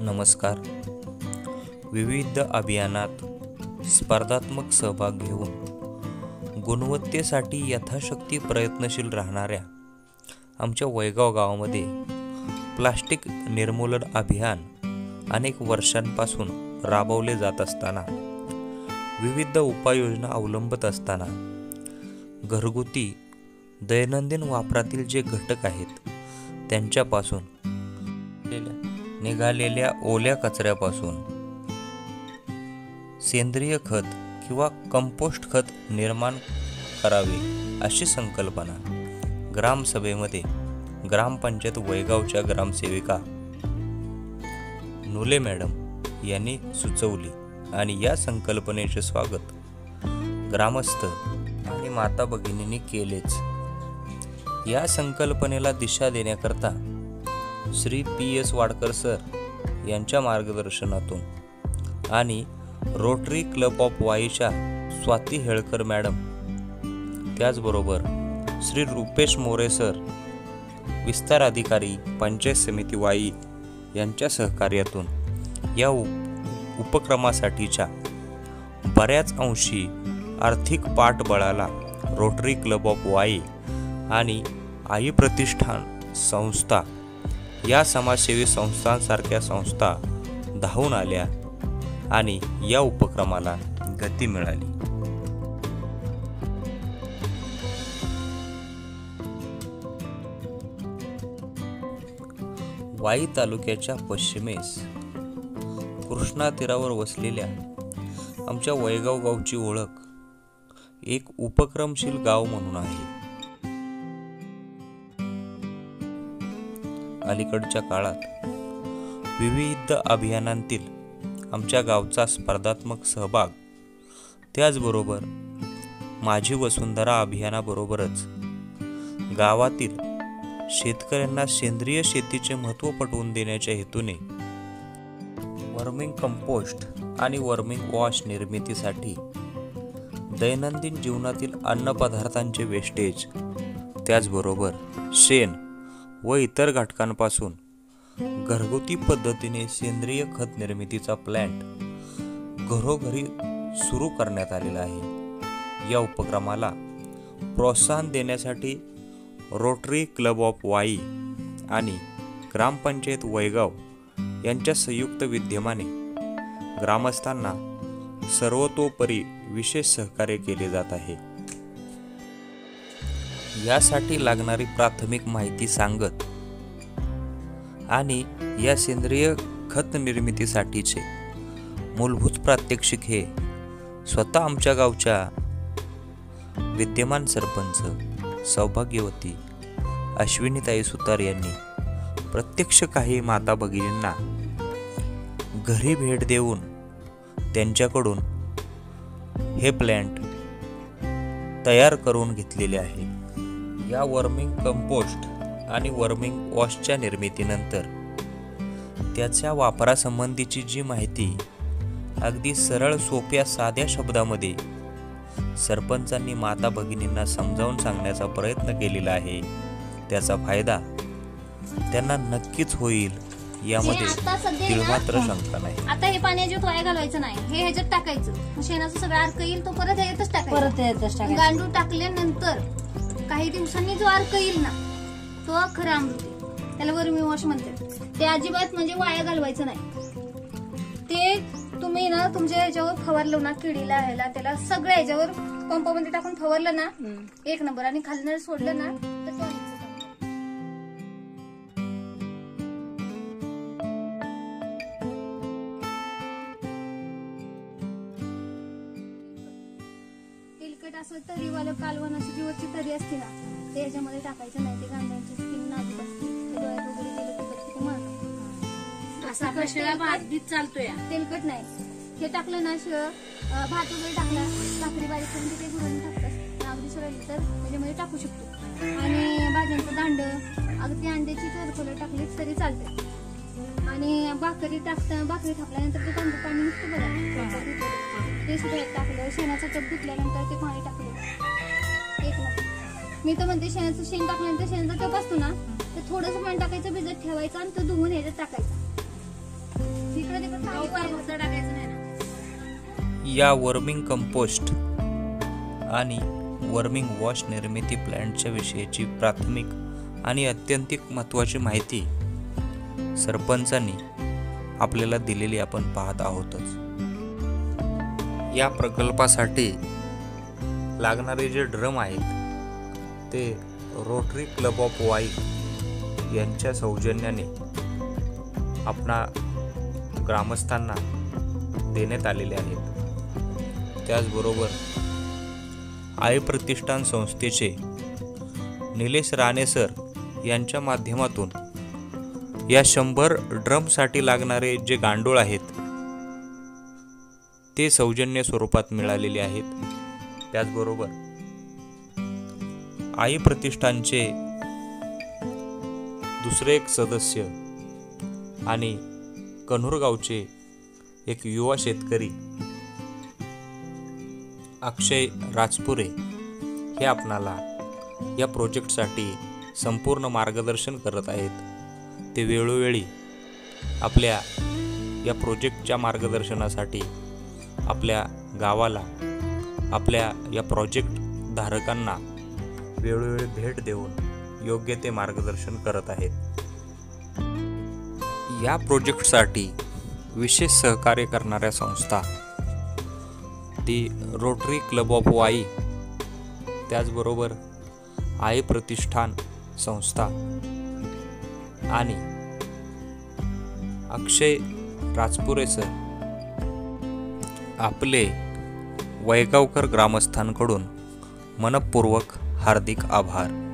नमस्कार. विविध अभियानात स्पर्धात्मक सहभाग घेऊन गुणवत्तेसाठी यथाशक्ती प्रयत्नशील राहणाऱ्या आमच्या वैगाव गावामध्ये प्लास्टिक निर्मूलन अभियान अनेक वर्षांपासून राबवले जात असताना, विविध उपाययोजना अवलंबत असताना, घरगुती दैनंदिन वापरातील जे घटक आहेत त्यांच्यापासून निघालेल्या ओल्या कचऱ्यापासून सेंद्रिय खत किंवा कंपोस्ट खत निर्माण करावे अशी संकल्पना ग्रामसभेमध्ये ग्रामपंचायत वैगावच्या ग्रामसेविका नुले मॅडम यांनी सुचवली आणि या संकल्पनेचे स्वागत ग्रामस्थ आणि माता भगिनींनी केलेच. या संकल्पनेला दिशा देण्याकरता श्री PS वाडकर सर यांच्या मार्गदर्शनातून आणि रोटरी क्लब ऑफ वाईच्या स्वाती हेळकर मॅडम, त्याचबरोबर श्री रुपेश मोरे सर, विस्तार अधिकारी पंचायत समिती वाई यांच्या सहकार्यातून या उपक्रमासाठीच्या बऱ्याच अंशी आर्थिक पाठबळाला रोटरी क्लब ऑफ वाई आणि आई प्रतिष्ठान संस्था या समाजसेवी संस्थांसारख्या संस्था धावून आल्या आणि या उपक्रमाला गती मिळाली. वाई तालुक्याच्या पश्चिमेस कृष्णा तीरावर वसलेल्या आमच्या वैगाव गावची ओळख एक उपक्रमशील गाव म्हणून आहे. अलीकडच्या काळात विविध अभियानांतील आमच्या गावचा स्पर्धात्मक सहभाग, त्याचबरोबर माझी वसुंधरा अभियानाबरोबरच गावातील शेतकऱ्यांना सेंद्रिय शेतीचे महत्त्व पटवून देण्याच्या हेतूने वर्मिंग कंपोस्ट आणि वर्मिंग वॉश निर्मितीसाठी दैनंदिन जीवनातील अन्नपदार्थांचे वेस्टेज, त्याचबरोबर शेण व इतर घटकांपासून घरगुती पद्धतीने सेंद्रिय खत निर्मितीचा प्लॅन्ट घरोघरी सुरू करण्यात आलेला आहे. या उपक्रमाला प्रोत्साहन देण्यासाठी रोटरी क्लब ऑफ वाई आणि ग्रामपंचायत वैगाव यांच्या संयुक्त विद्यमाने ग्रामस्थांना सर्वतोपरी विशेष सहकार्य केले जात आहे. यासाठी लागणारी प्राथमिक माहिती सांगत आणि या सेंद्रिय खत निर्मितीसाठीचे मूलभूत प्रात्यक्षिक हे स्वतः आमच्या गावच्या विद्यमान सरपंच सौभाग्यवती अश्विनीताई सुतार यांनी प्रत्यक्ष काही माता भगिनींना घरी भेट देऊन त्यांच्याकडून हे प्लॅन्ट तयार करून घेतलेले आहे. या वर्मिंग कंपोस्ट आणि वर्मिंग वॉशच्या निर्मितीनंतर त्याच्या वापरासंबंधीची जी माहिती अगदी सरळ सोप्या साध्या शब्दामध्ये सरपंचांनी माता भगिनींना समजावून सांगण्याचा प्रयत्न केलेला आहे. त्याचा फायदा त्यांना नक्कीच होईल यामध्ये तिळमात्र शंका नाही. आता हे पाण्यात वाया घालवायचं नाही, हे ह्याच्यात टाकायचं, शेणाचं सगळं अर्क येईल तो परत ह्याच्यातच टाकायचं. गांडूळ टाकल्यानंतर काही दिवसांनी जो अर्क येईल ना तो खरं अमृत आहे. त्याला वर्मी वॉश म्हणतात. ते अजिबात म्हणजे वाया घालवायचं नाही. ते तुम्ही ना तुमच्या ह्याच्यावर फवारलं ना, किडीला ह्याला त्याला सगळ्या ह्याच्यावर पंपामध्ये टाकून फवारलं ना एक नंबर, आणि खालनं सोडलं ना तर तेलकट असं तरीवालं कालवणाची जी वरची तरी असते ना ते ह्याच्यामध्ये टाकायचं नाही. ते गांजांची स्किन नाजूक असते, डोळ्यात वगैरे गेलं तर किती मारत असा कशाला भात बीत चालतोय. तेलकट नाही. हे टाकलं ना भात वगैरे टाकला, भाकरी बारीक करून ते घरून टाकतात, अगदी सोडली तर त्याच्यामध्ये टाकू शकतो. आणि भाज्यांचं दांड, अगदी अंड्याची टरफलं टाकली तरी चालते. आणि भाकरी थापल्यानंतर ते तांदूळ पाणी नुसतं बघा ते सुद्धा टाकलं. शेणाचं टप धुतल्यानंतर ते पाणी टाकलं एक नंबर. मी तर म्हणते शेणाचं शेण टाकल्यानंतर शेणाचा टप असतो ना, तर थोडंसं पाणी टाकायचं, भिजत ठेवायचं आणि तो धुवून ह्याच्यात टाकायचा. इकडे तिकडे काही फक्त टाकायचं नाही ना. या वर्मिंग कंपोस्ट आणि वर्मिंग वॉश निर्मिती प्लॅन्टच्या विषयीची प्राथमिक आणि अत्यंतिक महत्त्वाची माहिती सरपंचांनी आपल्याला दिलेली आपण पाहत आहोतच. या प्रकल्पासाठी लागणारे जे ड्रम आहेत ते रोटरी क्लब ऑफ वाई यांच्या सौजन्याने आपणा ग्रामस्थांना देण्यात आलेले आहेत. त्याचबरोबर आई प्रतिष्ठान संस्थेचे निलेश राणे सर यांच्या माध्यमातून या 100 ड्रमसाठी लागणारे जे गांडूळ आहेत ते सौजन्य स्वरूपात मिळालेले आहेत. त्याचबरोबर आई प्रतिष्ठानचे दुसरे एक सदस्य आणि कन्हूर गावचे एक युवा शेतकरी अक्षय राजपुरे हे आपणाला या प्रोजेक्टसाठी संपूर्ण मार्गदर्शन करत आहेत. ते वेळोवेळी आपल्या या प्रोजेक्टच्या मार्गदर्शनासाठी आपल्या गावाला, आपल्या या प्रोजेक्ट धारकांना वेळोवेळी भेट देऊन योग्य ते मार्गदर्शन करत आहेत. या प्रोजेक्टसाठी विशेष सहकार्य करणाऱ्या संस्था ती रोटरी क्लब ऑफ वाई, त्याचबरोबर आई प्रतिष्ठान संस्था आणि अक्षय राजपुरे सर आपले वैगावकर ग्रामस्थांकडून मनपूर्वक हार्दिक आभार.